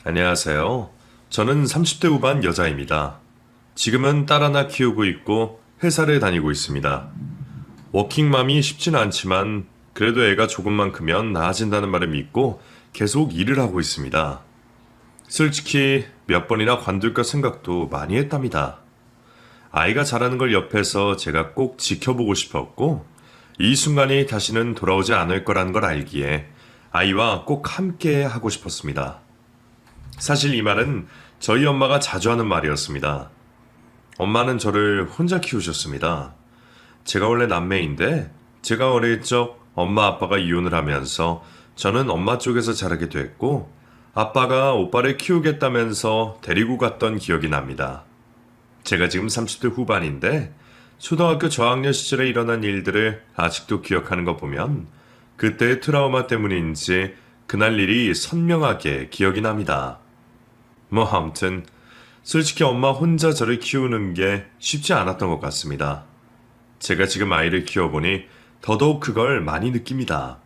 안녕하세요. 저는 30대 후반 여자입니다. 지금은 딸 하나 키우고 있고 회사를 다니고 있습니다. 워킹맘이 쉽진 않지만 그래도 애가 조금만 크면 나아진다는 말을 믿고 계속 일을 하고 있습니다. 솔직히 몇 번이나 관둘까 생각도 많이 했답니다. 아이가 자라는 걸 옆에서 제가 꼭 지켜보고 싶었고 이 순간이 다시는 돌아오지 않을 거라는 걸 알기에 아이와 꼭 함께 하고 싶었습니다. 사실 이 말은 저희 엄마가 자주 하는 말이었습니다. 엄마는 저를 혼자 키우셨습니다. 제가 원래 남매인데 제가 어릴 적 엄마 아빠가 이혼을 하면서 저는 엄마 쪽에서 자라게 됐고 아빠가 오빠를 키우겠다면서 데리고 갔던 기억이 납니다. 제가 지금 30대 후반인데 초등학교 저학년 시절에 일어난 일들을 아직도 기억하는 거 보면 그때의 트라우마 때문인지 그날 일이 선명하게 기억이 납니다. 아무튼 솔직히 엄마 혼자 저를 키우는 게 쉽지 않았던 것 같습니다. 제가 지금 아이를 키워보니 더더욱 그걸 많이 느낍니다.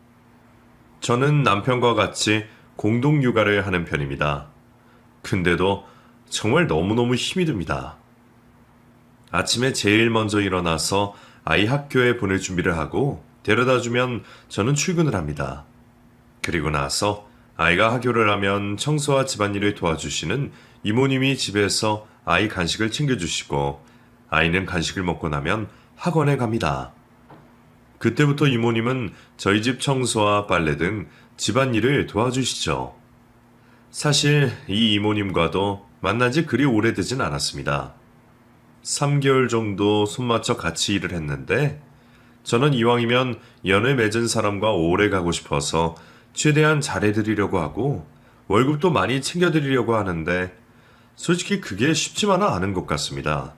저는 남편과 같이 공동 육아를 하는 편입니다. 근데도 정말 너무너무 힘이 듭니다. 아침에 제일 먼저 일어나서 아이 학교에 보낼 준비를 하고 데려다 주면 저는 출근을 합니다. 그리고 나서 아이가 학교를 하면 청소와 집안일을 도와주시는 이모님이 집에서 아이 간식을 챙겨주시고 아이는 간식을 먹고 나면 학원에 갑니다. 그때부터 이모님은 저희 집 청소와 빨래 등 집안일을 도와주시죠. 사실 이 이모님과도 만난 지 그리 오래되진 않았습니다. 3개월 정도 손맞춰 같이 일을 했는데 저는 이왕이면 연을 맺은 사람과 오래 가고 싶어서 최대한 잘해드리려고 하고 월급도 많이 챙겨드리려고 하는데 솔직히 그게 쉽지만은 않은 것 같습니다.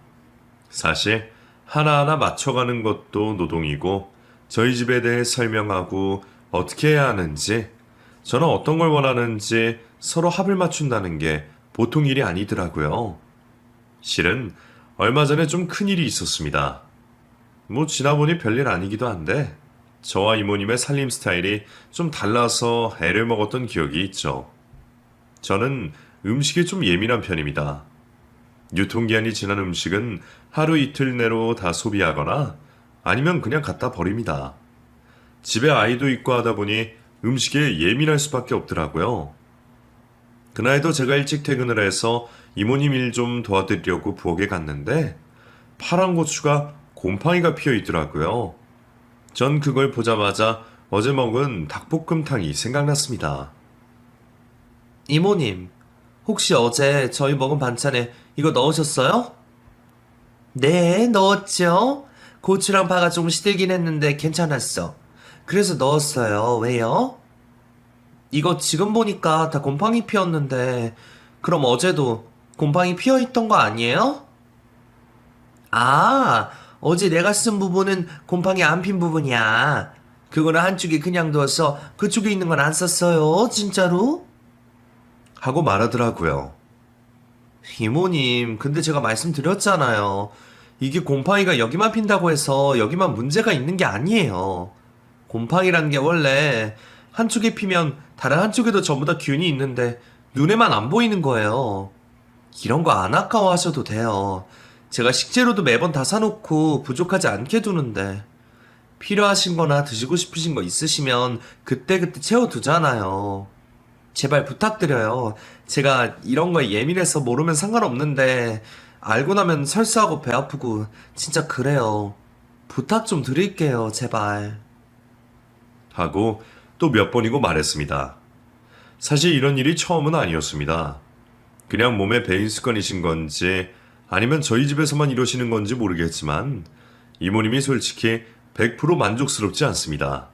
사실 하나하나 맞춰가는 것도 노동이고 저희 집에 대해 설명하고 어떻게 해야 하는지 저는 어떤 걸 원하는지 서로 합을 맞춘다는 게 보통 일이 아니더라고요. 실은 얼마 전에 좀 큰일이 있었습니다. 지나보니 별일 아니기도 한데 저와 이모님의 살림 스타일이 좀 달라서 애를 먹었던 기억이 있죠. 저는 음식에 좀 예민한 편입니다. 유통기한이 지난 음식은 하루 이틀 내로 다 소비하거나 아니면 그냥 갖다 버립니다. 집에 아이도 있고 하다 보니 음식에 예민할 수밖에 없더라고요. 그날도 제가 일찍 퇴근을 해서 이모님 일 좀 도와드리려고 부엌에 갔는데 파란 고추가 곰팡이가 피어 있더라고요. 전 그걸 보자마자 어제 먹은 닭볶음탕이 생각났습니다. 이모님, 혹시 어제 저희 먹은 반찬에 이거 넣으셨어요? 네, 넣었죠. 고추랑 파가 좀 시들긴 했는데 괜찮았어. 그래서 넣었어요. 왜요? 이거 지금 보니까 다 곰팡이 피었는데, 그럼 어제도 곰팡이 피어 있던 거 아니에요? 아, 어제 내가 쓴 부분은 곰팡이 안 핀 부분이야. 그거는 한쪽에 그냥 두어서 그쪽에 있는 건 안 썼어요. 진짜로? 하고 말하더라고요. 이모님, 근데 제가 말씀드렸잖아요. 이게 곰팡이가 여기만 핀다고 해서 여기만 문제가 있는 게 아니에요. 곰팡이라는 게 원래 한쪽에 피면 다른 한쪽에도 전부 다 균이 있는데 눈에만 안 보이는 거예요. 이런 거 안 아까워하셔도 돼요. 제가 식재료도 매번 다 사놓고 부족하지 않게 두는데 필요하신 거나 드시고 싶으신 거 있으시면 그때그때 채워두잖아요. 제발 부탁드려요. 제가 이런 거에 예민해서 모르면 상관없는데 알고 나면 설사하고 배 아프고 진짜 그래요. 부탁 좀 드릴게요, 제발. 하고 또 몇 번이고 말했습니다. 사실 이런 일이 처음은 아니었습니다. 그냥 몸에 배인 습관이신 건지 아니면 저희 집에서만 이러시는 건지 모르겠지만 이모님이 솔직히 100% 만족스럽지 않습니다.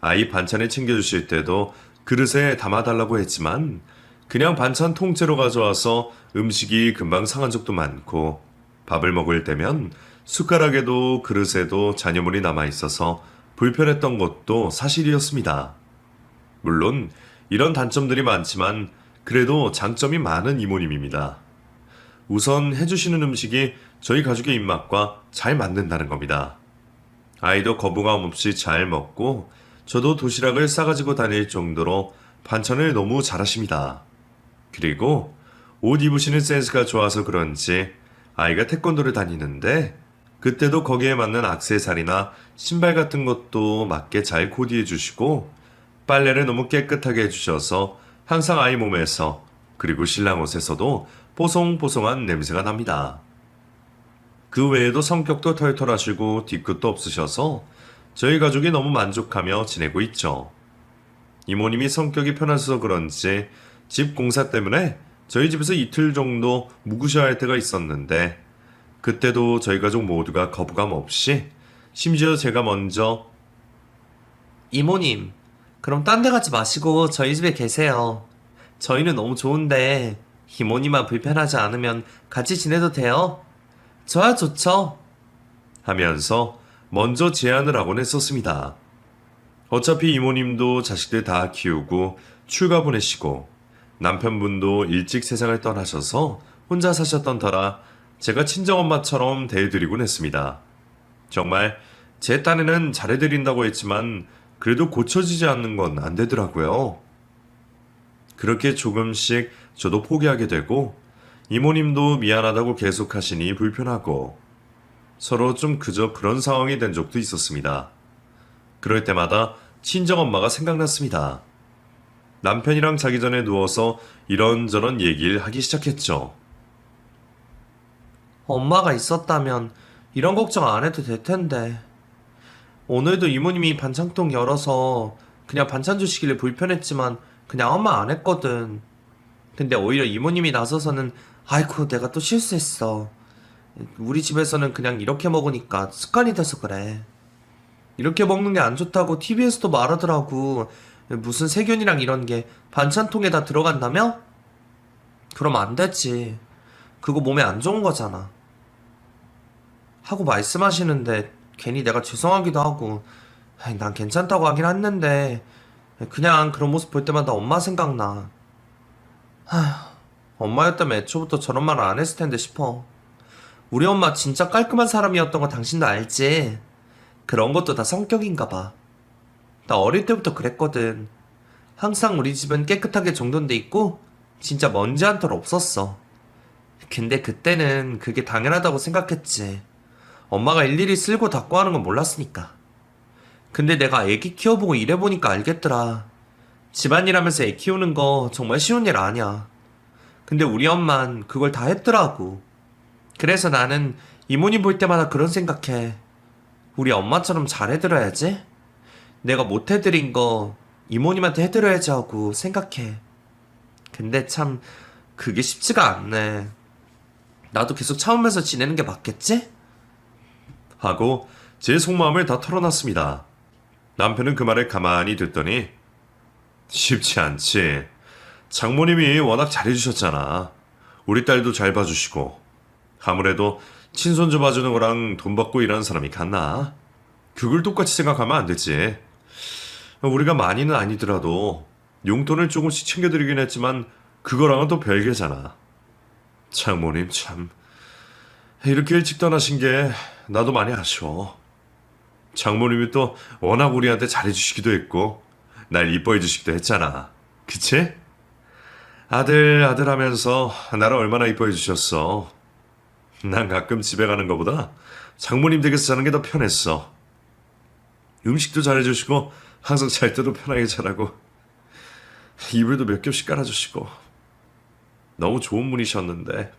아이 반찬을 챙겨주실 때도 그릇에 담아달라고 했지만 그냥 반찬 통째로 가져와서 음식이 금방 상한 적도 많고 밥을 먹을 때면 숟가락에도 그릇에도 잔여물이 남아있어서 불편했던 것도 사실이었습니다. 물론 이런 단점들이 많지만 그래도 장점이 많은 이모님입니다. 우선 해주시는 음식이 저희 가족의 입맛과 잘 맞는다는 겁니다. 아이도 거부감 없이 잘 먹고 저도 도시락을 싸가지고 다닐 정도로 반찬을 너무 잘하십니다. 그리고 옷 입으시는 센스가 좋아서 그런지 아이가 태권도를 다니는데 그때도 거기에 맞는 액세서리나 신발 같은 것도 맞게 잘 코디해 주시고 빨래를 너무 깨끗하게 해주셔서 항상 아이 몸에서 그리고 신랑 옷에서도 뽀송뽀송한 냄새가 납니다. 그 외에도 성격도 털털하시고 뒤끝도 없으셔서 저희 가족이 너무 만족하며 지내고 있죠. 이모님이 성격이 편하셔서 그런지 집 공사 때문에 저희 집에서 이틀 정도 묵으셔야 할 때가 있었는데 그때도 저희 가족 모두가 거부감 없이 심지어 제가 먼저 이모님, 그럼 딴 데 가지 마시고 저희 집에 계세요. 저희는 너무 좋은데 이모님만 불편하지 않으면 같이 지내도 돼요? 저야 좋죠. 하면서 먼저 제안을 하곤 했었습니다. 어차피 이모님도 자식들 다 키우고 출가 보내시고 남편분도 일찍 세상을 떠나셔서 혼자 사셨던 터라 제가 친정엄마처럼 대해드리곤 했습니다. 정말 제 딴에는 잘해드린다고 했지만 그래도 고쳐지지 않는 건 안 되더라고요. 그렇게 조금씩 저도 포기하게 되고 이모님도 미안하다고 계속하시니 불편하고 서로 좀 그저 그런 상황이 된 적도 있었습니다. 그럴 때마다 친정엄마가 생각났습니다. 남편이랑 자기 전에 누워서 이런저런 얘기를 하기 시작했죠. 엄마가 있었다면 이런 걱정 안 해도 될 텐데. 오늘도 이모님이 반찬통 열어서 그냥 반찬 주시길래 불편했지만 그냥 아무 말 안 했거든. 근데 오히려 이모님이 나서서는 아이고 내가 또 실수했어. 우리 집에서는 그냥 이렇게 먹으니까 습관이 돼서 그래. 이렇게 먹는 게 안 좋다고 TV에서도 말하더라고. 무슨 세균이랑 이런 게 반찬통에 다 들어간다며? 그럼 안 되지. 그거 몸에 안 좋은 거잖아. 하고 말씀하시는데 괜히 내가 죄송하기도 하고 난 괜찮다고 하긴 했는데 그냥 그런 모습 볼 때마다 엄마 생각나. 엄마였다면 애초부터 저런 말을 안 했을 텐데 싶어. 우리 엄마 진짜 깔끔한 사람이었던 거 당신도 알지? 그런 것도 다 성격인가 봐. 나 어릴 때부터 그랬거든. 항상 우리 집은 깨끗하게 정돈돼 있고 진짜 먼지 한 털 없었어. 근데 그때는 그게 당연하다고 생각했지. 엄마가 일일이 쓸고 닦고 하는 건 몰랐으니까. 근데 내가 애기 키워보고 일해보니까 알겠더라. 집안일 하면서 애 키우는 거 정말 쉬운 일 아니야. 근데 우리 엄만 그걸 다 했더라고. 그래서 나는 이모님 볼 때마다 그런 생각해. 우리 엄마처럼 잘해드려야지. 내가 못해드린 거 이모님한테 해드려야지 하고 생각해. 근데 참 그게 쉽지가 않네. 나도 계속 참으면서 지내는 게 맞겠지? 하고 제 속마음을 다 털어놨습니다. 남편은 그 말을 가만히 듣더니 쉽지 않지. 장모님이 워낙 잘해주셨잖아. 우리 딸도 잘 봐주시고 아무래도 친손주 봐주는 거랑 돈 받고 일하는 사람이 같나? 그걸 똑같이 생각하면 안 되지. 우리가 많이는 아니더라도 용돈을 조금씩 챙겨드리긴 했지만 그거랑은 또 별개잖아. 장모님 참 이렇게 일찍 떠나신 게 나도 많이 아쉬워. 장모님이 또 워낙 우리한테 잘해주시기도 했고 날 이뻐해 주시기도 했잖아. 그치? 아들 아들 하면서 나를 얼마나 이뻐해 주셨어. 난 가끔 집에 가는 것보다 장모님 댁에서 자는 게 더 편했어. 음식도 잘해주시고 항상 잘 때도 편하게 자라고 이불도 몇 겹씩 깔아주시고 너무 좋은 분이셨는데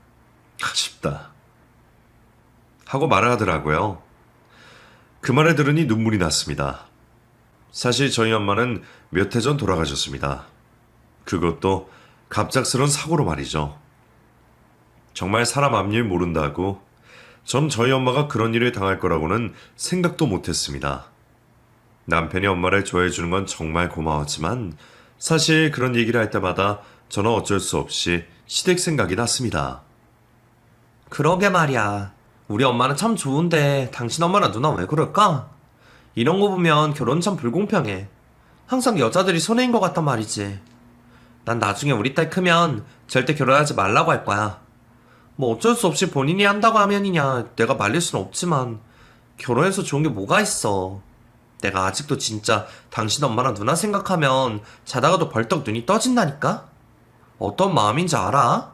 아쉽다 하고 말을 하더라고요. 그 말을 들으니 눈물이 났습니다. 사실 저희 엄마는 몇 해 전 돌아가셨습니다. 그것도 갑작스런 사고로 말이죠. 정말 사람 앞일 모른다고 전 저희 엄마가 그런 일을 당할 거라고는 생각도 못했습니다. 남편이 엄마를 좋아해 주는 건 정말 고마웠지만 사실 그런 얘기를 할 때마다 저는 어쩔 수 없이 시댁 생각이 났습니다. 그러게 말이야. 우리 엄마는 참 좋은데 당신 엄마랑 누나 왜 그럴까? 이런 거 보면 결혼 참 불공평해. 항상 여자들이 손해인 것 같단 말이지. 난 나중에 우리 딸 크면 절대 결혼하지 말라고 할 거야. 뭐 어쩔 수 없이 본인이 한다고 하면이냐 내가 말릴 순 없지만 결혼해서 좋은 게 뭐가 있어. 내가 아직도 진짜 당신 엄마랑 누나 생각하면 자다가도 벌떡 눈이 떠진다니까? 어떤 마음인지 알아?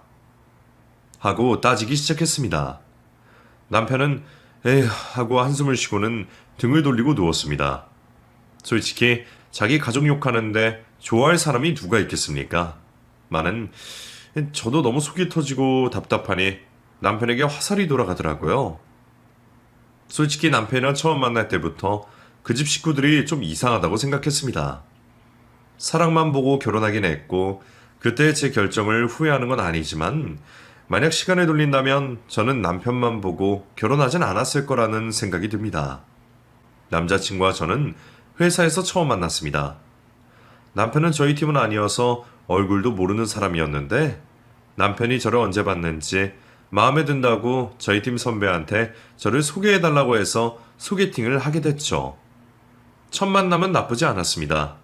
하고 따지기 시작했습니다. 남편은 에휴 하고 한숨을 쉬고는 등을 돌리고 누웠습니다. 솔직히 자기 가족 욕하는데 좋아할 사람이 누가 있겠습니까? 많은 저도 너무 속이 터지고 답답하니 남편에게 화살이 돌아가더라고요. 솔직히 남편이랑 처음 만날 때부터 그 집 식구들이 좀 이상하다고 생각했습니다. 사랑만 보고 결혼하긴 했고 그때 제 결정을 후회하는 건 아니지만 만약 시간을 돌린다면 저는 남편만 보고 결혼하진 않았을 거라는 생각이 듭니다. 남자친구와 저는 회사에서 처음 만났습니다. 남편은 저희 팀은 아니어서 얼굴도 모르는 사람이었는데 남편이 저를 언제 봤는지 마음에 든다고 저희 팀 선배한테 저를 소개해달라고 해서 소개팅을 하게 됐죠. 첫 만남은 나쁘지 않았습니다.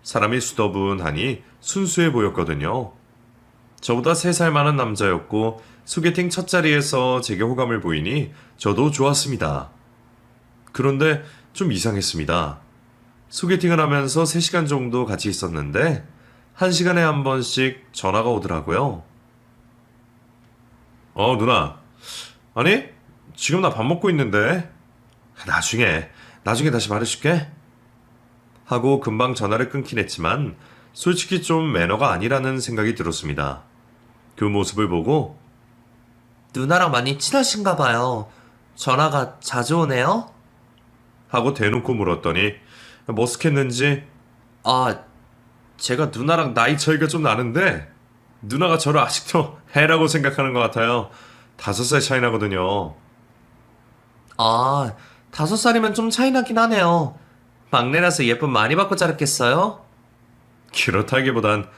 사람이 수더분하니 순수해 보였거든요. 저보다 3살 많은 남자였고 소개팅 첫 자리에서 제게 호감을 보이니 저도 좋았습니다. 그런데 좀 이상했습니다. 소개팅을 하면서 3시간 정도 같이 있었는데 1시간에 한 번씩 전화가 오더라고요. 누나. 아니, 지금 나 밥 먹고 있는데. 나중에 다시 말해줄게. 하고 금방 전화를 끊긴 했지만 솔직히 좀 매너가 아니라는 생각이 들었습니다. 그 모습을 보고 누나랑 많이 친하신가 봐요. 전화가 자주 오네요? 하고 대놓고 물었더니 머쓱했는지 제가 누나랑 나이 차이가 좀 나는데 누나가 저를 아직도 해라고 생각하는 것 같아요. 5살 차이 나거든요. 5살이면 좀 차이 나긴 하네요. 막내라서 예쁨 많이 받고 자랐겠어요? 그렇다기보단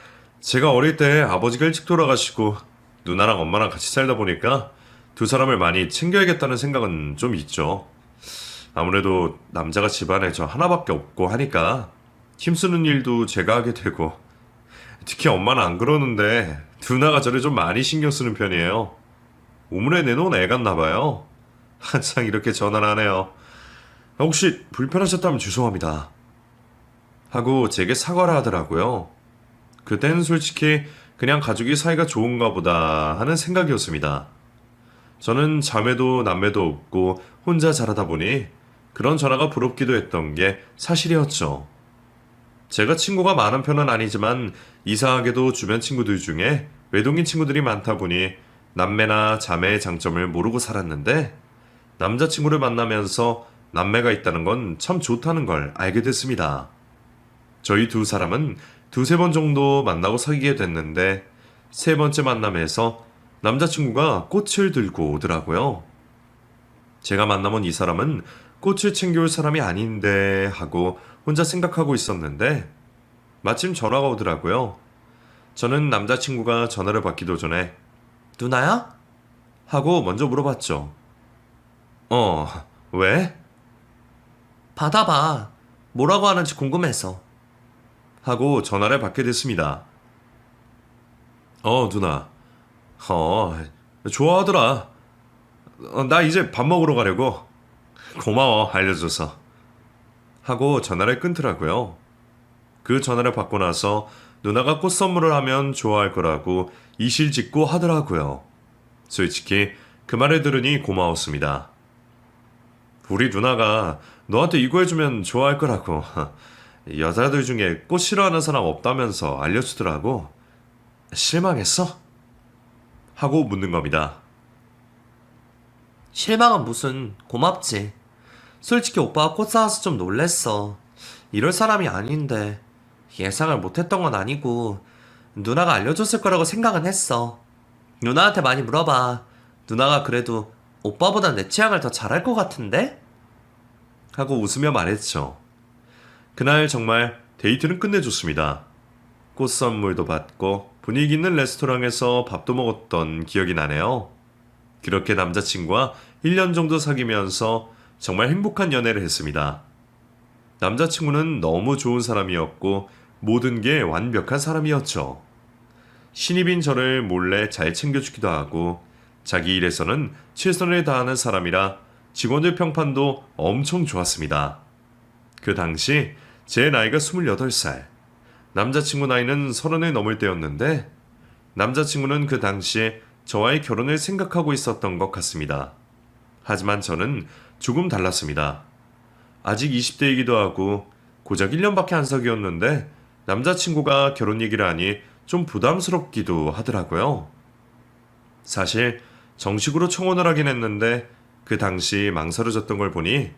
제가 어릴 때 아버지가 일찍 돌아가시고 누나랑 엄마랑 같이 살다 보니까 두 사람을 많이 챙겨야겠다는 생각은 좀 있죠. 아무래도 남자가 집안에 저 하나밖에 없고 하니까 힘쓰는 일도 제가 하게 되고 특히 엄마는 안 그러는데 누나가 저를 좀 많이 신경 쓰는 편이에요. 우물에 내놓은 애 같나 봐요. 항상 이렇게 전화를 하네요. 혹시 불편하셨다면 죄송합니다. 하고 제게 사과를 하더라고요. 그땐 솔직히 그냥 가족이 사이가 좋은가 보다 하는 생각이었습니다. 저는 자매도 남매도 없고 혼자 자라다 보니 그런 전화가 부럽기도 했던 게 사실이었죠. 제가 친구가 많은 편은 아니지만 이상하게도 주변 친구들 중에 외동인 친구들이 많다 보니 남매나 자매의 장점을 모르고 살았는데 남자친구를 만나면서 남매가 있다는 건 참 좋다는 걸 알게 됐습니다. 저희 두 사람은 2-3번 정도 만나고 사귀게 됐는데 3번째 만남에서 남자친구가 꽃을 들고 오더라고요. 제가 만나본 이 사람은 꽃을 챙겨올 사람이 아닌데 하고 혼자 생각하고 있었는데 마침 전화가 오더라고요. 저는 남자친구가 전화를 받기도 전에 누나야? 하고 먼저 물어봤죠. 왜? 받아봐. 뭐라고 하는지 궁금해서. 하고 전화를 받게 됐습니다. 누나. 좋아하더라. 나 이제 밥 먹으러 가려고. 고마워, 알려줘서. 하고 전화를 끊더라고요. 그 전화를 받고 나서 누나가 꽃 선물을 하면 좋아할 거라고 이실직고 하더라고요. 솔직히 그 말을 들으니 고마웠습니다. 우리 누나가 너한테 이거 해주면 좋아할 거라고. 여자들 중에 꽃 싫어하는 사람 없다면서 알려주더라고. 실망했어? 하고 묻는 겁니다. 실망은 무슨, 고맙지. 솔직히 오빠가 꽃 사와서 좀 놀랬어. 이럴 사람이 아닌데 예상을 못했던 건 아니고 누나가 알려줬을 거라고 생각은 했어. 누나한테 많이 물어봐. 누나가 그래도 오빠보단 내 취향을 더 잘할 것 같은데? 하고 웃으며 말했죠. 그날 정말 데이트는 끝내줬습니다. 꽃 선물도 받고 분위기 있는 레스토랑에서 밥도 먹었던 기억이 나네요. 그렇게 남자친구와 1년 정도 사귀면서 정말 행복한 연애를 했습니다. 남자친구는 너무 좋은 사람이었고 모든 게 완벽한 사람이었죠. 신입인 저를 몰래 잘 챙겨주기도 하고 자기 일에서는 최선을 다하는 사람이라 직원들 평판도 엄청 좋았습니다. 그 당시 제 나이가 28살, 남자친구 나이는 30을 넘을 때였는데 남자친구는 그 당시에 저와의 결혼을 생각하고 있었던 것 같습니다. 하지만 저는 조금 달랐습니다. 아직 20대이기도 하고 고작 1년밖에 안 사귀었는데 남자친구가 결혼 얘기를 하니 좀 부담스럽기도 하더라고요. 사실 정식으로 청혼을 하긴 했는데 그 당시 망설여졌던 걸 보니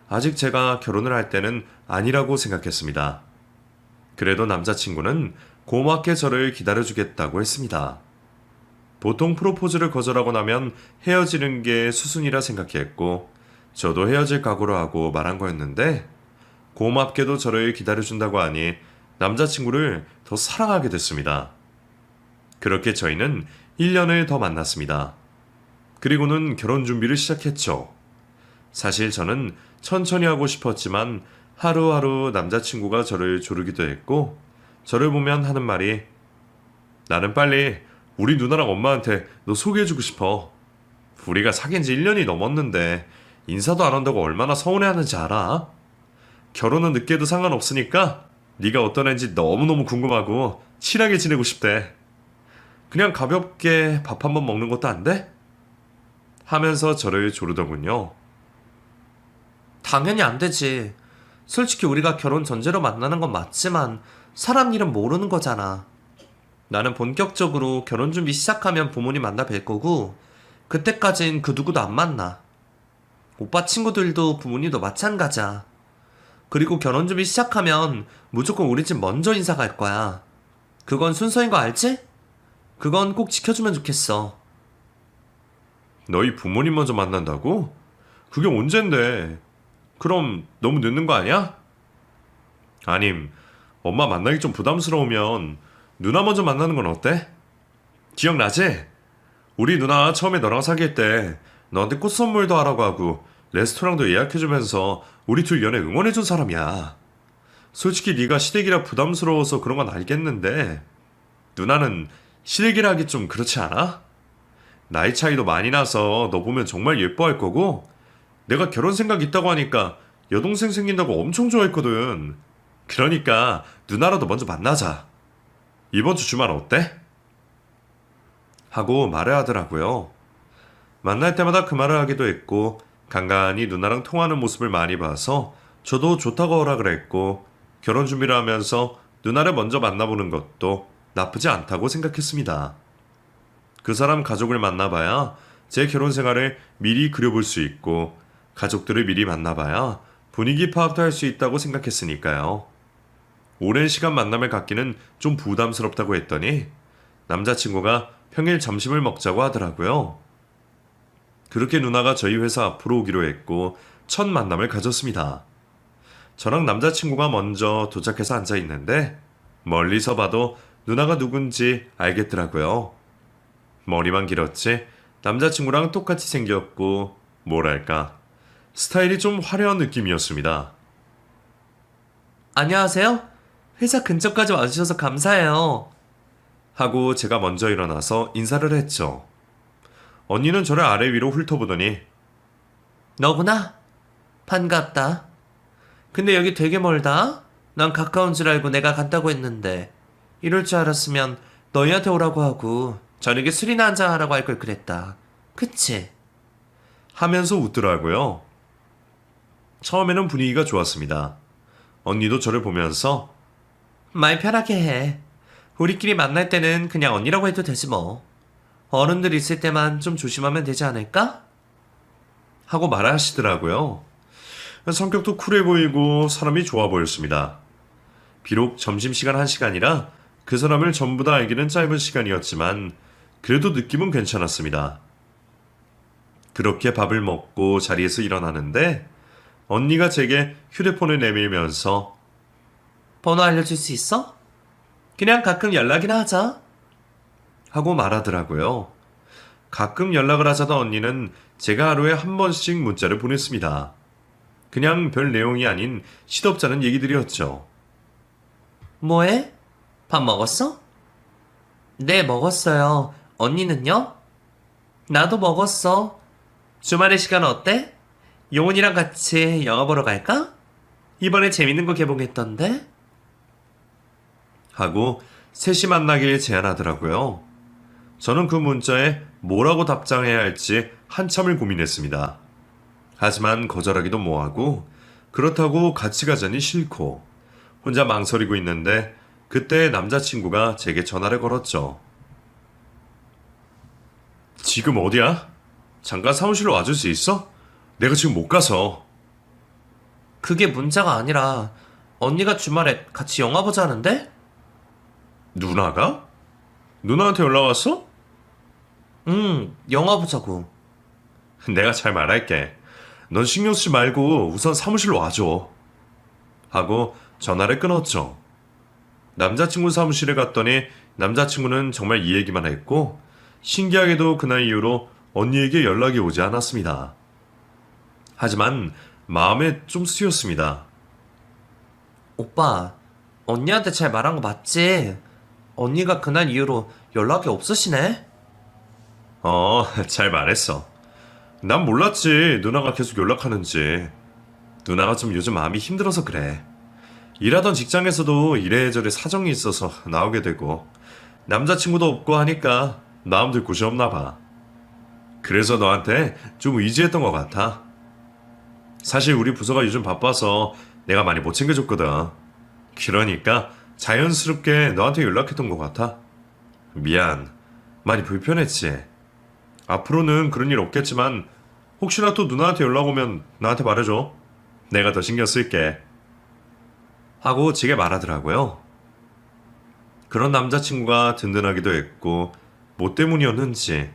아직 제가 결혼을 할 때는 아니라고 생각했습니다. 그래도 남자친구는 고맙게 저를 기다려주겠다고 했습니다. 보통 프로포즈를 거절하고 나면 헤어지는 게 수순이라 생각했고 저도 헤어질 각오로 하고 말한 거였는데 고맙게도 저를 기다려준다고 하니 남자친구를 더 사랑하게 됐습니다. 그렇게 저희는 1년을 더 만났습니다. 그리고는 결혼 준비를 시작했죠. 사실 저는 천천히 하고 싶었지만 하루하루 남자친구가 저를 조르기도 했고 저를 보면 하는 말이 나는 빨리 우리 누나랑 엄마한테 너 소개해주고 싶어. 우리가 사귄 지 1년이 넘었는데 인사도 안 한다고 얼마나 서운해하는지 알아? 결혼은 늦게 해도 상관없으니까 네가 어떤 애인지 너무너무 궁금하고 친하게 지내고 싶대. 그냥 가볍게 밥 한번 먹는 것도 안 돼? 하면서 저를 조르더군요. 당연히 안 되지. 솔직히 우리가 결혼 전제로 만나는 건 맞지만 사람 일은 모르는 거잖아. 나는 본격적으로 결혼 준비 시작하면 부모님 만나 뵐 거고 그때까진 그 누구도 안 만나. 오빠 친구들도 부모님도 마찬가지야. 그리고 결혼 준비 시작하면 무조건 우리 집 먼저 인사 갈 거야. 그건 순서인 거 알지? 그건 꼭 지켜주면 좋겠어. 너희 부모님 먼저 만난다고? 그게 언젠데? 그럼 너무 늦는 거 아니야? 아님, 엄마 만나기 좀 부담스러우면 누나 먼저 만나는 건 어때? 기억나지? 우리 누나 처음에 너랑 사귈 때 너한테 꽃 선물도 하라고 하고 레스토랑도 예약해주면서 우리 둘 연애 응원해준 사람이야. 솔직히 네가 시댁이라 부담스러워서 그런 건 알겠는데 누나는 시댁이라 하기 좀 그렇지 않아? 나이 차이도 많이 나서 너 보면 정말 예뻐할 거고 내가 결혼 생각 있다고 하니까 여동생 생긴다고 엄청 좋아했거든. 그러니까 누나라도 먼저 만나자. 이번 주 주말 어때? 하고 말을 하더라고요. 만날 때마다 그 말을 하기도 했고 간간히 누나랑 통화하는 모습을 많이 봐서 저도 좋다고 허락을 했고 결혼 준비를 하면서 누나를 먼저 만나보는 것도 나쁘지 않다고 생각했습니다. 그 사람 가족을 만나봐야 제 결혼 생활을 미리 그려볼 수 있고 가족들을 미리 만나봐야 분위기 파악도 할 수 있다고 생각했으니까요. 오랜 시간 만남을 갖기는 좀 부담스럽다고 했더니 남자친구가 평일 점심을 먹자고 하더라고요. 그렇게 누나가 저희 회사 앞으로 오기로 했고 첫 만남을 가졌습니다. 저랑 남자친구가 먼저 도착해서 앉아 있는데 멀리서 봐도 누나가 누군지 알겠더라고요. 머리만 길었지 남자친구랑 똑같이 생겼고 뭐랄까 스타일이 좀 화려한 느낌이었습니다. 안녕하세요. 회사 근처까지 와주셔서 감사해요. 하고 제가 먼저 일어나서 인사를 했죠. 언니는 저를 아래 위로 훑어보더니 너구나? 반갑다. 근데 여기 되게 멀다? 난 가까운 줄 알고 내가 간다고 했는데 이럴 줄 알았으면 너희한테 오라고 하고 저녁에 술이나 한잔 하라고 할 걸 그랬다. 그치? 하면서 웃더라고요. 처음에는 분위기가 좋았습니다. 언니도 저를 보면서 말 편하게 해. 우리끼리 만날 때는 그냥 언니라고 해도 되지 뭐. 어른들 있을 때만 좀 조심하면 되지 않을까? 하고 말하시더라고요. 성격도 쿨해 보이고 사람이 좋아 보였습니다. 비록 점심시간 1시간이라 그 사람을 전부 다 알기는 짧은 시간이었지만 그래도 느낌은 괜찮았습니다. 그렇게 밥을 먹고 자리에서 일어나는데 언니가 제게 휴대폰을 내밀면서 번호 알려줄 수 있어? 그냥 가끔 연락이나 하자. 하고 말하더라고요. 가끔 연락을 하자던 언니는 제가 하루에 한 번씩 문자를 보냈습니다. 그냥 별 내용이 아닌 시덥잖은 얘기들이었죠. 뭐해? 밥 먹었어? 네, 먹었어요. 언니는요? 나도 먹었어. 주말에 시간 어때? 용훈이랑 같이 영화 보러 갈까? 이번에 재밌는 거 개봉했던데? 하고 셋이 만나길 제안하더라고요. 저는 그 문자에 뭐라고 답장해야 할지 한참을 고민했습니다. 하지만 거절하기도 뭐하고 그렇다고 같이 가자니 싫고 혼자 망설이고 있는데 그때 남자친구가 제게 전화를 걸었죠. 지금 어디야? 잠깐 사무실로 와줄 수 있어? 내가 지금 못 가서. 그게 문자가 아니라 언니가 주말에 같이 영화 보자는데? 누나가? 누나한테 연락 왔어? 응, 영화 보자고. 내가 잘 말할게. 넌 신경 쓰지 말고 우선 사무실로 와줘. 하고 전화를 끊었죠. 남자친구 사무실에 갔더니 남자친구는 정말 이 얘기만 했고 신기하게도 그날 이후로 언니에게 연락이 오지 않았습니다. 하지만 마음에 좀 쓰였습니다. 오빠, 언니한테 잘 말한 거 맞지? 언니가 그날 이후로 연락이 없으시네? 잘 말했어. 난 몰랐지 누나가 계속 연락하는지. 누나가 좀 요즘 마음이 힘들어서 그래. 일하던 직장에서도 이래저래 사정이 있어서 나오게 되고 남자친구도 없고 하니까 마음들 곳이 없나 봐. 그래서 너한테 좀 의지했던 것 같아. 사실 우리 부서가 요즘 바빠서 내가 많이 못 챙겨줬거든. 그러니까 자연스럽게 너한테 연락했던 것 같아. 미안. 많이 불편했지. 앞으로는 그런 일 없겠지만 혹시나 또 누나한테 연락 오면 나한테 말해줘. 내가 더 신경 쓸게. 하고 제게 말하더라고요. 그런 남자친구가 든든하기도 했고 뭐 때문이었는지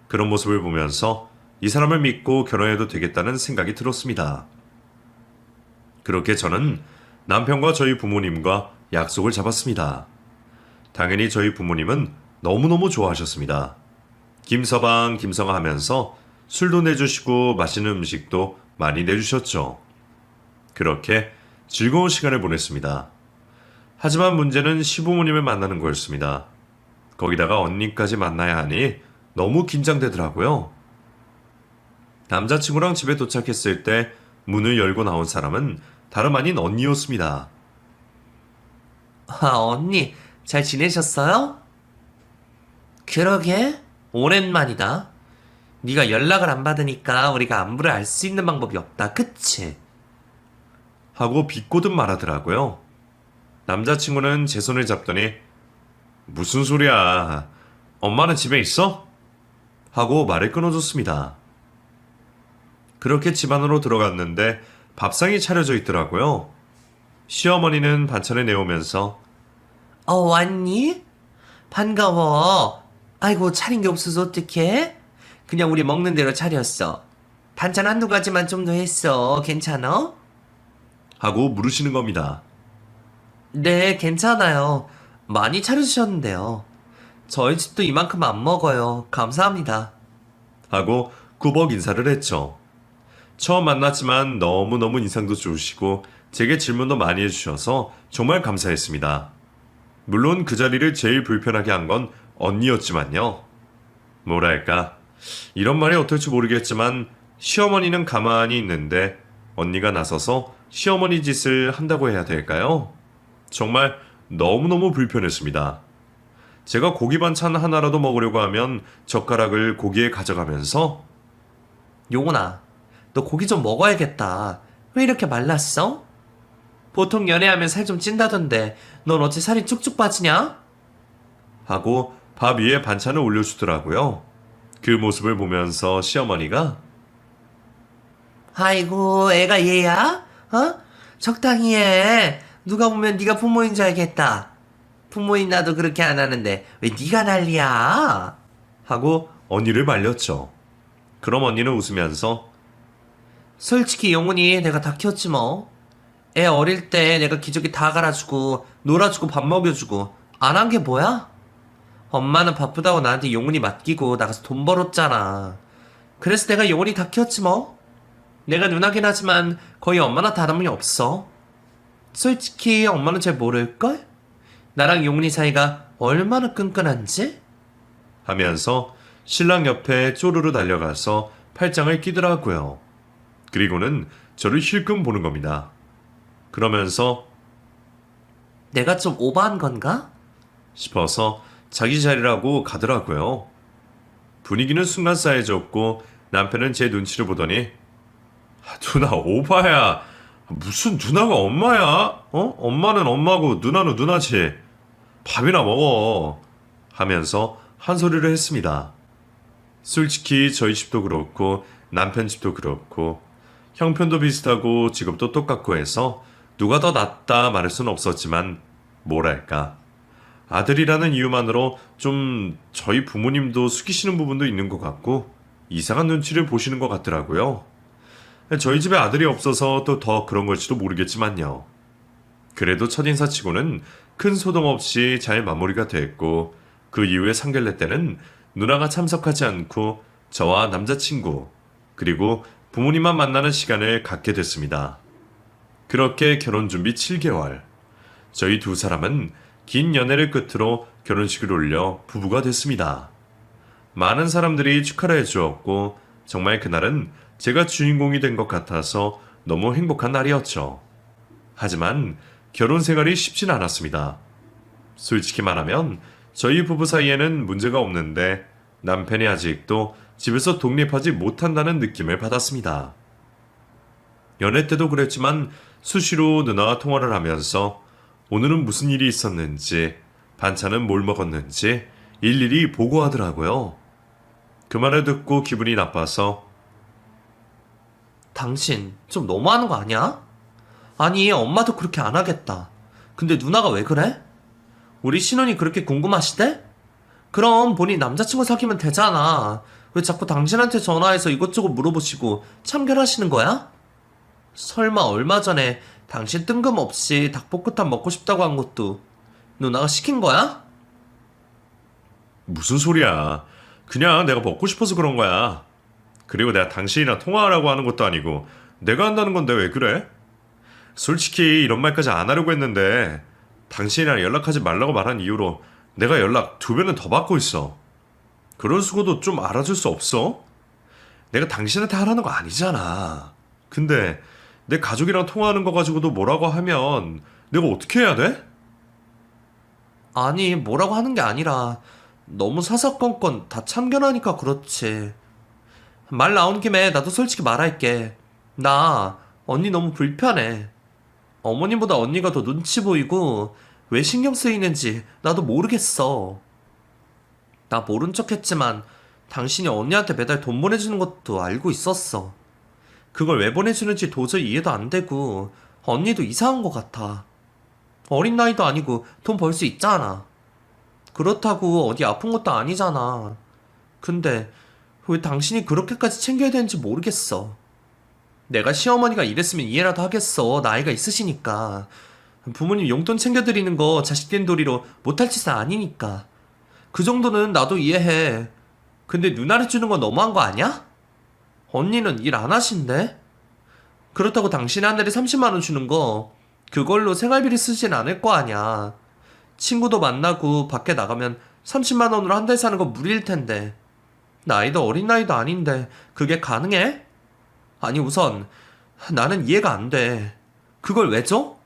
그런 모습을 보면서 이 사람을 믿고 결혼해도 되겠다는 생각이 들었습니다. 그렇게 저는 남편과 저희 부모님과 약속을 잡았습니다. 당연히 저희 부모님은 너무너무 좋아하셨습니다. 김서방, 김서방 하면서 술도 내주시고 맛있는 음식도 많이 내주셨죠. 그렇게 즐거운 시간을 보냈습니다. 하지만 문제는 시부모님을 만나는 거였습니다. 거기다가 언니까지 만나야 하니 너무 긴장되더라고요. 남자친구랑 집에 도착했을 때 문을 열고 나온 사람은 다름 아닌 언니였습니다. 아, 언니, 잘 지내셨어요? 그러게, 오랜만이다. 네가 연락을 안 받으니까 우리가 안부를 알 수 있는 방법이 없다, 그치? 하고 비꼬듯 말하더라고요. 남자친구는 제 손을 잡더니 무슨 소리야. 엄마는 집에 있어? 하고 말을 끊어줬습니다. 그렇게 집 안으로 들어갔는데 밥상이 차려져 있더라고요. 시어머니는 반찬을 내오면서 왔니? 반가워. 아이고, 차린 게 없어서 어떡해? 그냥 우리 먹는 대로 차렸어. 반찬 한두 가지만 좀 더 했어. 괜찮아? 하고 물으시는 겁니다. 네, 괜찮아요. 많이 차려주셨는데요. 저희 집도 이만큼 안 먹어요. 감사합니다. 하고 꾸벅 인사를 했죠. 처음 만났지만 너무너무 인상도 좋으시고 제게 질문도 많이 해주셔서 정말 감사했습니다. 물론 그 자리를 제일 불편하게 한 건 언니였지만요. 뭐랄까, 이런 말이 어떨지 모르겠지만 시어머니는 가만히 있는데 언니가 나서서 시어머니 짓을 한다고 해야 될까요? 정말 너무너무 불편했습니다. 제가 고기 반찬 하나라도 먹으려고 하면 젓가락을 고기에 가져가면서 용훈아, 너 고기 좀 먹어야겠다. 왜 이렇게 말랐어? 보통 연애하면 살 좀 찐다던데 넌 어째 살이 쭉쭉 빠지냐? 하고 밥 위에 반찬을 올려주더라고요. 그 모습을 보면서 시어머니가 아이고, 애가 얘야? 적당히 해. 누가 보면 네가 부모인 줄 알겠다. 부모인 나도 그렇게 안 하는데 왜 네가 난리야? 하고 언니를 말렸죠. 그럼 언니는 웃으면서 솔직히 영훈이 내가 다 키웠지 뭐. 애 어릴 때 내가 기저귀 다 갈아주고 놀아주고 밥 먹여주고 안 한 게 뭐야? 엄마는 바쁘다고 나한테 영훈이 맡기고 나가서 돈 벌었잖아. 그래서 내가 영훈이 다 키웠지 뭐. 내가 누나긴 하지만 거의 엄마나 다름이 없어. 솔직히 엄마는 잘 모를걸? 나랑 용훈이 사이가 얼마나 끈끈한지? 하면서 신랑 옆에 쪼르르 달려가서 팔짱을 끼더라고요. 그리고는 저를 힐끔 보는 겁니다. 그러면서 내가 좀 오버한 건가? 싶어서 자기 자리라고 가더라고요. 분위기는 순간 싸해졌고 남편은 제 눈치를 보더니 누나 오바야. 무슨 누나가 엄마야? 엄마는 엄마고 누나는 누나지. 밥이나 먹어. 하면서 한 소리를 했습니다. 솔직히 저희 집도 그렇고 남편 집도 그렇고 형편도 비슷하고 직업도 똑같고 해서 누가 더 낫다 말할 수는 없었지만 뭐랄까 아들이라는 이유만으로 좀 저희 부모님도 숙이시는 부분도 있는 것 같고 이상한 눈치를 보시는 것 같더라고요. 저희 집에 아들이 없어서 또 더 그런 걸지도 모르겠지만요. 그래도 첫인사치고는 큰 소동 없이 잘 마무리가 됐고 그 이후에 상견례 때는 누나가 참석하지 않고 저와 남자친구 그리고 부모님만 만나는 시간을 갖게 됐습니다. 그렇게 결혼 준비 7개월 저희 두 사람은 긴 연애를 끝으로 결혼식을 올려 부부가 됐습니다. 많은 사람들이 축하를 해주었고 정말 그날은 제가 주인공이 된 것 같아서 너무 행복한 날이었죠. 하지만 결혼 생활이 쉽진 않았습니다. 솔직히 말하면 저희 부부 사이에는 문제가 없는데 남편이 아직도 집에서 독립하지 못한다는 느낌을 받았습니다. 연애 때도 그랬지만 수시로 누나와 통화를 하면서 오늘은 무슨 일이 있었는지 반찬은 뭘 먹었는지 일일이 보고하더라고요. 그 말을 듣고 기분이 나빠서 당신 좀 너무하는 거 아니야? 아니, 엄마도 그렇게 안 하겠다. 근데 누나가 왜 그래? 우리 신혼이 그렇게 궁금하시대? 그럼 본인 남자친구 사귀면 되잖아. 왜 자꾸 당신한테 전화해서 이것저것 물어보시고 참견하시는 거야? 설마 얼마 전에 당신 뜬금없이 닭볶음탕 먹고 싶다고 한 것도 누나가 시킨 거야? 무슨 소리야. 그냥 내가 먹고 싶어서 그런 거야. 그리고 내가 당신이랑 통화하라고 하는 것도 아니고 내가 한다는 건데 왜 그래? 솔직히 이런 말까지 안 하려고 했는데 당신이랑 연락하지 말라고 말한 이유로 내가 연락 2배는 더 받고 있어. 그런 수고도 좀 알아줄 수 없어? 내가 당신한테 하라는 거 아니잖아. 근데 내 가족이랑 통화하는 거 가지고도 뭐라고 하면 내가 어떻게 해야 돼? 아니, 뭐라고 하는 게 아니라 너무 사사건건 다 참견하니까 그렇지. 말 나온 김에 나도 솔직히 말할게. 나 언니 너무 불편해. 어머님보다 언니가 더 눈치 보이고 왜 신경 쓰이는지 나도 모르겠어. 나 모른 척 했지만 당신이 언니한테 매달 돈 보내주는 것도 알고 있었어. 그걸 왜 보내주는지 도저히 이해도 안 되고 언니도 이상한 것 같아. 어린 나이도 아니고 돈 벌 수 있잖아. 그렇다고 어디 아픈 것도 아니잖아. 근데 왜 당신이 그렇게까지 챙겨야 되는지 모르겠어. 내가 시어머니가 이랬으면 이해라도 하겠어. 나이가 있으시니까. 부모님 용돈 챙겨드리는 거 자식 된 도리로 못할 짓은 아니니까. 그 정도는 나도 이해해. 근데 누나를 주는 건 너무한 거 아니야? 언니는 일 안 하신대? 그렇다고 당신이 한 달에 30만 원 주는 거 그걸로 생활비를 쓰진 않을 거 아니야. 친구도 만나고 밖에 나가면 30만 원으로 한 달 사는 건 무리일 텐데. 나이도 어린 나이도 아닌데 그게 가능해? 아니 우선 나는 이해가 안 돼. 그걸 왜 줘?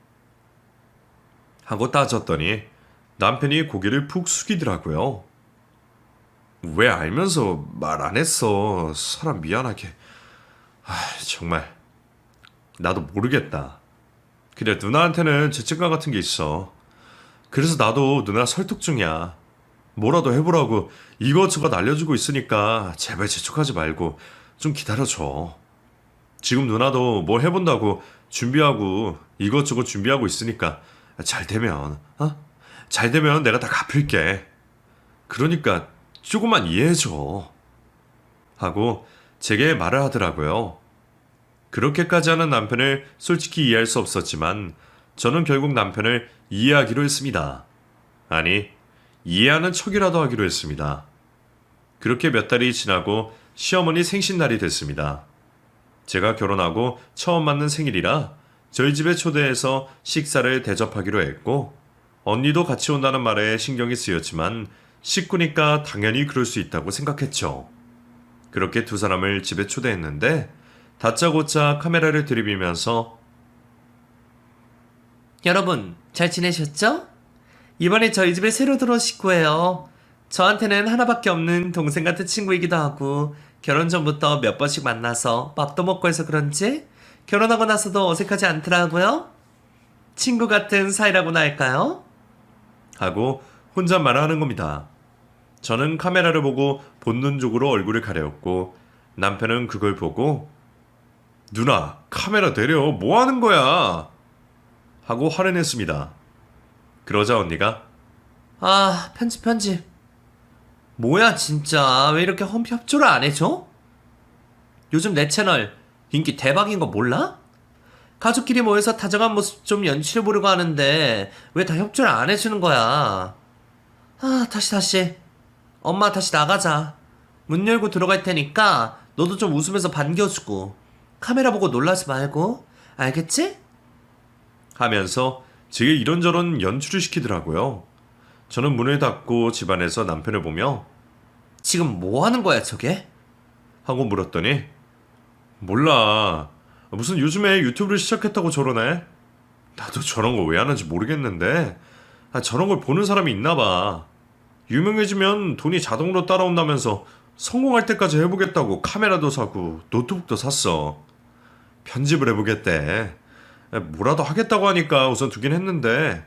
하고 따졌더니 남편이 고개를 푹 숙이더라고요. 왜 알면서 말 안 했어. 사람 미안하게. 정말 나도 모르겠다. 그래 누나한테는 죄책감 같은 게 있어. 그래서 나도 누나 설득 중이야. 뭐라도 해보라고 이것저것 알려주고 있으니까 제발 재촉하지 말고 좀 기다려줘. 지금 누나도 뭐 해본다고 준비하고 이것저것 준비하고 있으니까 잘 되면 잘 되면 내가 다 갚을게. 그러니까 조금만 이해해줘. 하고 제게 말을 하더라고요. 그렇게까지 하는 남편을 솔직히 이해할 수 없었지만 저는 결국 남편을 이해하기로 했습니다. 아니, 이해하는 척이라도 하기로 했습니다. 그렇게 몇 달이 지나고 시어머니 생신날이 됐습니다. 제가 결혼하고 처음 맞는 생일이라 저희 집에 초대해서 식사를 대접하기로 했고 언니도 같이 온다는 말에 신경이 쓰였지만 식구니까 당연히 그럴 수 있다고 생각했죠. 그렇게 두 사람을 집에 초대했는데 다짜고짜 카메라를 들이밀면서 여러분 잘 지내셨죠? 이번에 저희 집에 새로 들어온 식구예요. 저한테는 하나밖에 없는 동생 같은 친구이기도 하고 결혼 전부터 몇 번씩 만나서 밥도 먹고 해서 그런지 결혼하고 나서도 어색하지 않더라고요. 친구 같은 사이라고나 할까요? 하고 혼잣말을 하는 겁니다. 저는 카메라를 보고 본능적으로 얼굴을 가렸고 남편은 그걸 보고 누나 카메라 내려 뭐 하는 거야? 하고 화를 냈습니다. 그러자 언니가 아, 편집. 뭐야, 진짜. 왜 이렇게 협조를 안 해줘? 요즘 내 채널 인기 대박인 거 몰라? 가족끼리 모여서 다정한 모습 좀 연출해 보려고 하는데 왜 다 협조를 안 해주는 거야? 아, 다시. 엄마 다시 나가자. 문 열고 들어갈 테니까 너도 좀 웃으면서 반겨주고 카메라 보고 놀라지 말고. 알겠지? 하면서 제게 이런저런 연출을 시키더라고요. 저는 문을 닫고 집안에서 남편을 보며 지금 뭐 하는 거야, 저게? 하고 물었더니 몰라. 무슨 요즘에 유튜브를 시작했다고 저러네? 나도 저런 거 왜 하는지 모르겠는데 저런 걸 보는 사람이 있나 봐. 유명해지면 돈이 자동으로 따라온다면서 성공할 때까지 해보겠다고 카메라도 사고 노트북도 샀어. 편집을 해보겠대. 뭐라도 하겠다고 하니까 우선 두긴 했는데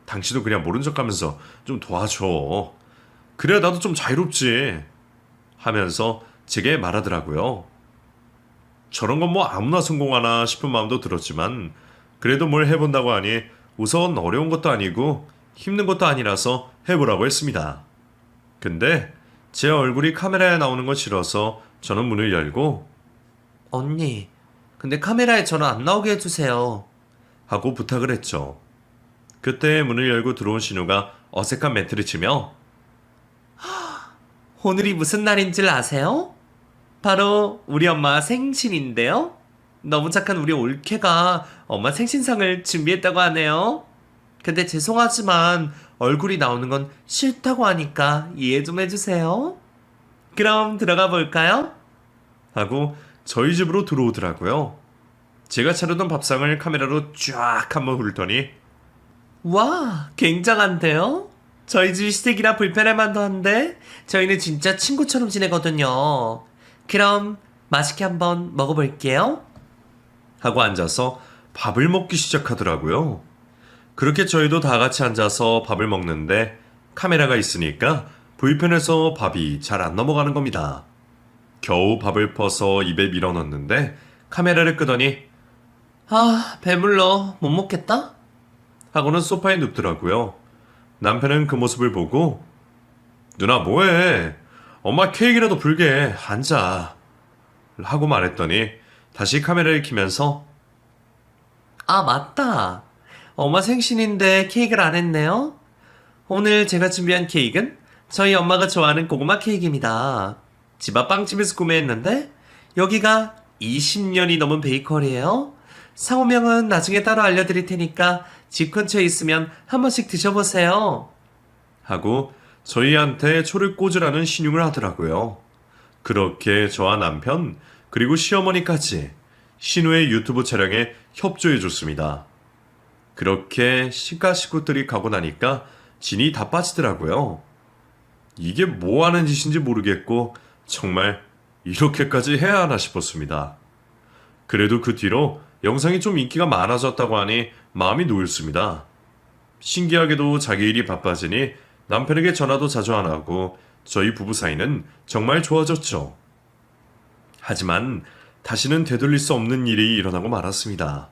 당신도 그냥 모른 척하면서 좀 도와줘. 그래야 나도 좀 자유롭지. 하면서 제게 말하더라고요. 저런 건 뭐 아무나 성공하나 싶은 마음도 들었지만 그래도 뭘 해본다고 하니 우선 어려운 것도 아니고 힘든 것도 아니라서 해보라고 했습니다. 근데 제 얼굴이 카메라에 나오는 건 싫어서 저는 문을 열고 언니, 근데 카메라에 저는 안 나오게 해주세요. 하고 부탁을 했죠. 그때 문을 열고 들어온 신우가 어색한 멘트를 치며 오늘이 무슨 날인 줄 아세요? 바로 우리 엄마 생신인데요. 너무 착한 우리 올케가 엄마 생신상을 준비했다고 하네요. 근데 죄송하지만 얼굴이 나오는 건 싫다고 하니까 이해 좀 해주세요. 그럼 들어가 볼까요? 하고 저희 집으로 들어오더라고요. 제가 차려둔 밥상을 카메라로 쫙 한번 훑더니 와, 굉장한데요? 저희 집 시댁이라 불편할 만도 한데 저희는 진짜 친구처럼 지내거든요. 그럼 맛있게 한번 먹어볼게요. 하고 앉아서 밥을 먹기 시작하더라고요. 그렇게 저희도 다 같이 앉아서 밥을 먹는데 카메라가 있으니까 불편해서 밥이 잘 안 넘어가는 겁니다. 겨우 밥을 퍼서 입에 밀어넣는데 카메라를 끄더니 아, 배불러. 못 먹겠다? 하고는 소파에 눕더라고요. 남편은 그 모습을 보고 누나 뭐해? 엄마 케이크라도 불게. 앉아. 하고 말했더니 다시 카메라를 켜면서 아, 맞다. 엄마 생신인데 케이크를 안 했네요. 오늘 제가 준비한 케이크는 저희 엄마가 좋아하는 고구마 케이크입니다. 집 앞 빵집에서 구매했는데 여기가 20년이 넘은 베이커리예요. 상호명은 나중에 따로 알려드릴 테니까 집 근처에 있으면 한 번씩 드셔보세요. 하고 저희한테 초를 꽂으라는 신용을 하더라고요. 그렇게 저와 남편 그리고 시어머니까지 신우의 유튜브 촬영에 협조해 줬습니다. 그렇게 시가 식구들이 가고 나니까 진이 다 빠지더라고요. 이게 뭐 하는 짓인지 모르겠고 정말 이렇게까지 해야 하나 싶었습니다. 그래도 그 뒤로 영상이 좀 인기가 많아졌다고 하니 마음이 놓였습니다. 신기하게도 자기 일이 바빠지니 남편에게 전화도 자주 안 하고 저희 부부 사이는 정말 좋아졌죠. 하지만 다시는 되돌릴 수 없는 일이 일어나고 말았습니다.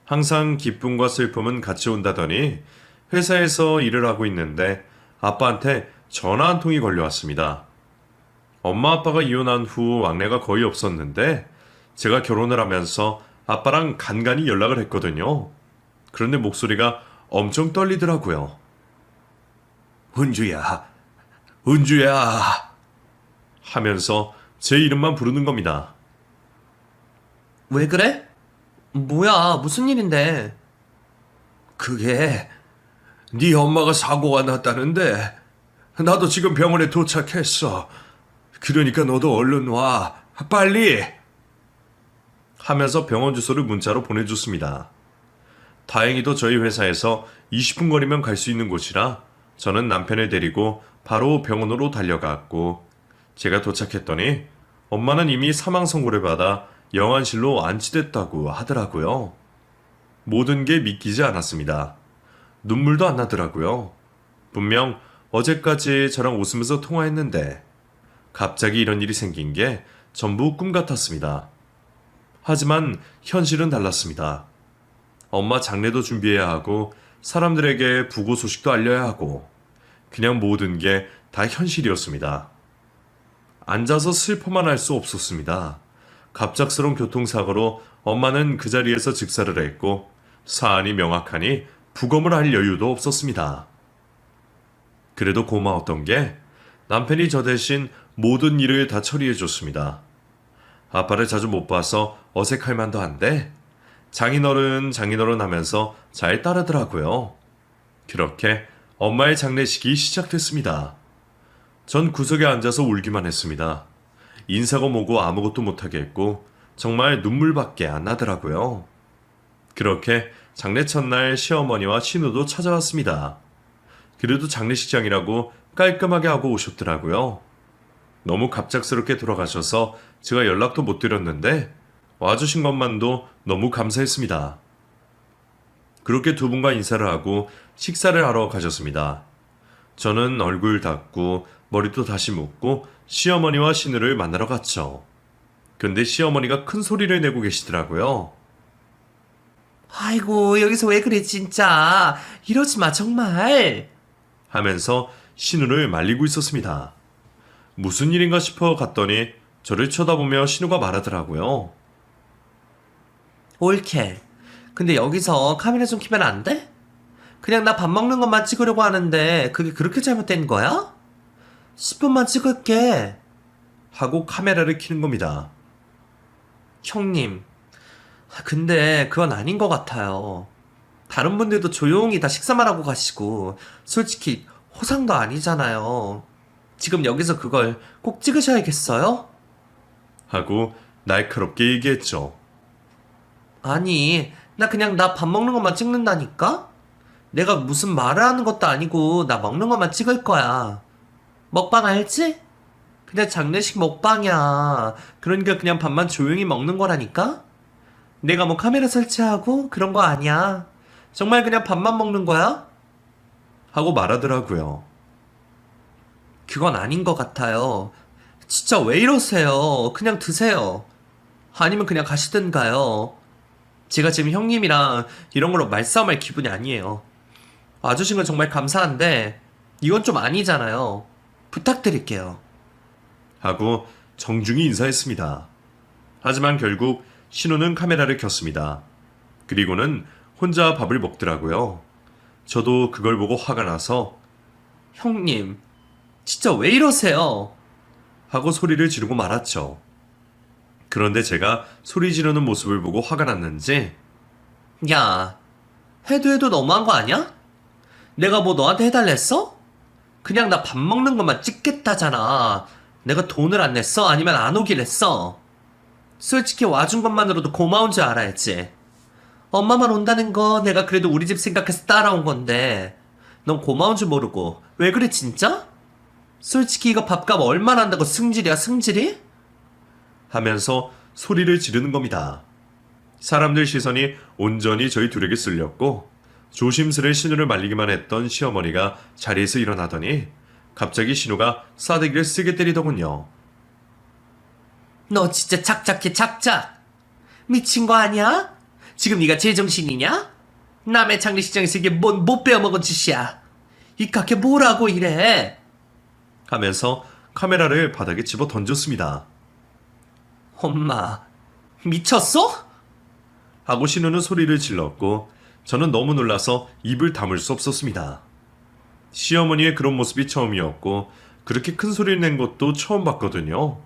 항상 기쁨과 슬픔은 같이 온다더니 회사에서 일을 하고 있는데 아빠한테 전화 한 통이 걸려왔습니다. 엄마 아빠가 이혼한 후 왕래가 거의 없었는데 제가 결혼을 하면서 아빠랑 간간히 연락을 했거든요. 그런데 목소리가 엄청 떨리더라고요. 은주야, 은주야 하면서 제 이름만 부르는 겁니다. 왜 그래? 뭐야, 무슨 일인데? 그게 네 엄마가 사고가 났다는데 나도 지금 병원에 도착했어. 그러니까 너도 얼른 와. 빨리. 하면서 병원 주소를 문자로 보내줬습니다. 다행히도 저희 회사에서 20분 거리면 갈 수 있는 곳이라 저는 남편을 데리고 바로 병원으로 달려갔고 제가 도착했더니 엄마는 이미 사망 선고를 받아 영안실로 안치됐다고 하더라고요. 모든 게 믿기지 않았습니다. 눈물도 안 나더라고요. 분명 어제까지 저랑 웃으면서 통화했는데 갑자기 이런 일이 생긴 게 전부 꿈 같았습니다. 하지만 현실은 달랐습니다. 엄마 장례도 준비해야 하고 사람들에게 부고 소식도 알려야 하고 그냥 모든 게 다 현실이었습니다. 앉아서 슬퍼만 할 수 없었습니다. 갑작스러운 교통사고로 엄마는 그 자리에서 즉사를 했고 사안이 명확하니 부검을 할 여유도 없었습니다. 그래도 고마웠던 게 남편이 저 대신 모든 일을 다 처리해 줬습니다. 아빠를 자주 못 봐서 어색할 만도 한데 장인어른 하면서 잘 따르더라고요. 그렇게 엄마의 장례식이 시작됐습니다. 전 구석에 앉아서 울기만 했습니다. 인사고 뭐고 아무것도 못하게 했고 정말 눈물밖에 안 나더라고요. 그렇게 장례 첫날 시어머니와 신우도 찾아왔습니다. 그래도 장례식장이라고 깔끔하게 하고 오셨더라고요. 너무 갑작스럽게 돌아가셔서 제가 연락도 못 드렸는데 와주신 것만도 너무 감사했습니다. 그렇게 두 분과 인사를 하고 식사를 하러 가셨습니다. 저는 얼굴 닦고 머리도 다시 묶고 시어머니와 신우를 만나러 갔죠. 근데 시어머니가 큰 소리를 내고 계시더라고요. 아이고, 여기서 왜 그래, 진짜. 이러지 마, 정말. 하면서 신우를 말리고 있었습니다. 무슨 일인가 싶어 갔더니 저를 쳐다보며 신우가 말하더라고요. 옳게. 근데 여기서 카메라 좀 켜면 안 돼? 그냥 나 밥 먹는 것만 찍으려고 하는데 그게 그렇게 잘못된 거야? 10분만 찍을게. 하고 카메라를 켜는 겁니다. 형님, 근데 그건 아닌 것 같아요. 다른 분들도 조용히 다 식사만 하고 가시고 솔직히 호상도 아니잖아요. 지금 여기서 그걸 꼭 찍으셔야겠어요? 하고 날카롭게 얘기했죠. 아니, 나 그냥 나 밥 먹는 것만 찍는다니까? 내가 무슨 말을 하는 것도 아니고 나 먹는 것만 찍을 거야. 먹방 알지? 그냥 장례식 먹방이야. 그러니까 그냥 밥만 조용히 먹는 거라니까? 내가 뭐 카메라 설치하고 그런 거 아니야. 정말 그냥 밥만 먹는 거야? 하고 말하더라고요. 그건 아닌 것 같아요. 진짜 왜 이러세요? 그냥 드세요. 아니면 그냥 가시든가요. 제가 지금 형님이랑 이런 걸로 말싸움할 기분이 아니에요. 와주신 건 정말 감사한데 이건 좀 아니잖아요. 부탁드릴게요. 하고 정중히 인사했습니다. 하지만 결국 신우는 카메라를 켰습니다. 그리고는 혼자 밥을 먹더라고요. 저도 그걸 보고 화가 나서 형님, 진짜 왜 이러세요? 하고 소리를 지르고 말았죠. 그런데 제가 소리 지르는 모습을 보고 화가 났는지 야, 해도 너무한 거 아니야? 내가 뭐 너한테 해달랬어? 그냥 나 밥 먹는 것만 찍겠다잖아. 내가 돈을 안 냈어? 아니면 안 오길 했어? 솔직히 와준 것만으로도 고마운 줄 알아야지. 엄마만 온다는 거 내가 그래도 우리 집 생각해서 따라온 건데 넌 고마운 줄 모르고 왜 그래 진짜? 솔직히 이거 밥값 얼마나 한다고 승질이야 승질이? 하면서 소리를 지르는 겁니다. 사람들 시선이 온전히 저희 둘에게 쓸렸고 조심스레 신우를 말리기만 했던 시어머니가 자리에서 일어나더니 갑자기 신우가 싸대기를 세게 때리더군요. 너 진짜 착착해 착착. 미친 거 아니야? 지금 네가 제정신이냐? 남의 장례식장에서 이게 뭔 못 배워먹은 짓이야. 이깟게 뭐라고 이래? 하면서 카메라를 바닥에 집어 던졌습니다. 엄마, 미쳤어? 하고 신우는 소리를 질렀고 저는 너무 놀라서 입을 다물 수 없었습니다. 시어머니의 그런 모습이 처음이었고 그렇게 큰 소리를 낸 것도 처음 봤거든요.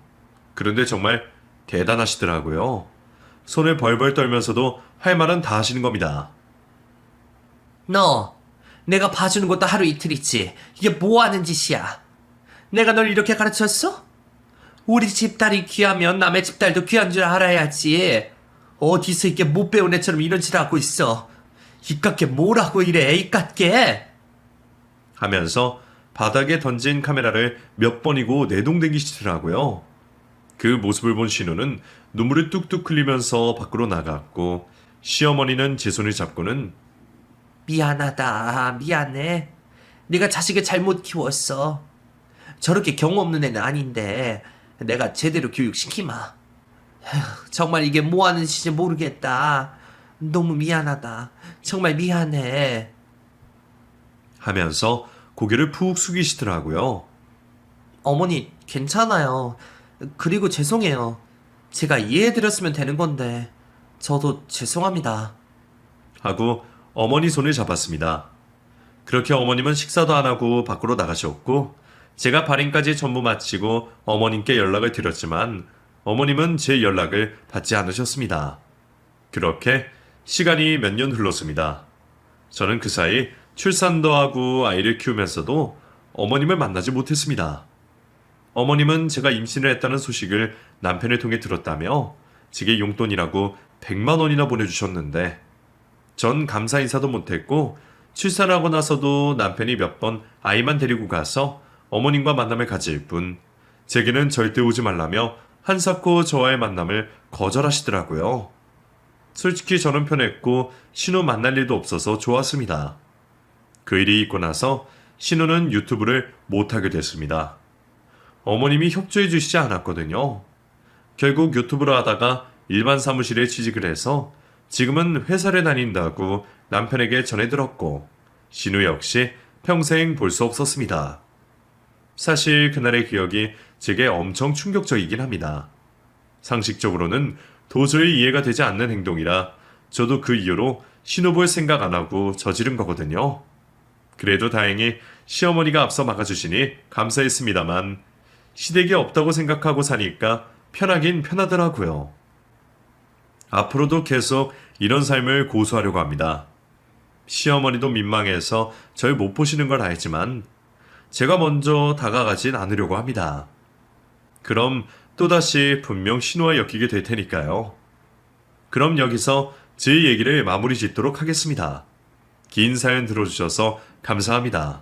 그런데 정말 대단하시더라고요. 손을 벌벌 떨면서도 할 말은 다 하시는 겁니다. 너, 내가 봐주는 것도 하루 이틀이지. 이게 뭐 하는 짓이야? 내가 널 이렇게 가르쳤어? 우리 집딸이 귀하면 남의 집딸도 귀한 줄 알아야지. 어디서 이게 못 배운 애처럼 이런 짓을 하고 있어. 이깟게 뭐라고 이래, 이깟게. 하면서 바닥에 던진 카메라를 몇 번이고 내동댕기시더라고요. 그 모습을 본 신우는 눈물을 뚝뚝 흘리면서 밖으로 나갔고 시어머니는 제 손을 잡고는 미안하다, 미안해. 내가 자식을 잘못 키웠어. 저렇게 경우 없는 애는 아닌데 내가 제대로 교육시키마. 에휴, 정말 이게 뭐 하는 짓인지 모르겠다. 너무 미안하다. 정말 미안해. 하면서 고개를 푹 숙이시더라고요. 어머니, 괜찮아요. 그리고 죄송해요. 제가 이해해드렸으면 되는 건데 저도 죄송합니다. 하고 어머니 손을 잡았습니다. 그렇게 어머님은 식사도 안 하고 밖으로 나가셨고 제가 발인까지 전부 마치고 어머님께 연락을 드렸지만 어머님은 제 연락을 받지 않으셨습니다. 그렇게 시간이 몇 년 흘렀습니다. 저는 그 사이 출산도 하고 아이를 키우면서도 어머님을 만나지 못했습니다. 어머님은 제가 임신을 했다는 소식을 남편을 통해 들었다며 제게 용돈이라고 100만 원이나 보내주셨는데 전 감사 인사도 못했고 출산하고 나서도 남편이 몇 번 아이만 데리고 가서 어머님과 만남을 가질 뿐 제게는 절대 오지 말라며 한사코 저와의 만남을 거절하시더라고요. 솔직히 저는 편했고 신우 만날 일도 없어서 좋았습니다. 그 일이 있고 나서 신우는 유튜브를 못하게 됐습니다. 어머님이 협조해 주시지 않았거든요. 결국 유튜브를 하다가 일반 사무실에 취직을 해서 지금은 회사를 다닌다고 남편에게 전해 들었고 신우 역시 평생 볼 수 없었습니다. 사실 그날의 기억이 제게 엄청 충격적이긴 합니다. 상식적으로는 도저히 이해가 되지 않는 행동이라 저도 그 이후로 신우 볼 생각 안 하고 저지른 거거든요. 그래도 다행히 시어머니가 앞서 막아주시니 감사했습니다만 시댁이 없다고 생각하고 사니까 편하긴 편하더라고요. 앞으로도 계속 이런 삶을 고수하려고 합니다. 시어머니도 민망해서 절 못 보시는 걸 알지만 제가 먼저 다가가진 않으려고 합니다. 그럼 또다시 분명 신우와 엮이게 될 테니까요. 그럼 여기서 제 얘기를 마무리 짓도록 하겠습니다. 긴 사연 들어주셔서 감사합니다.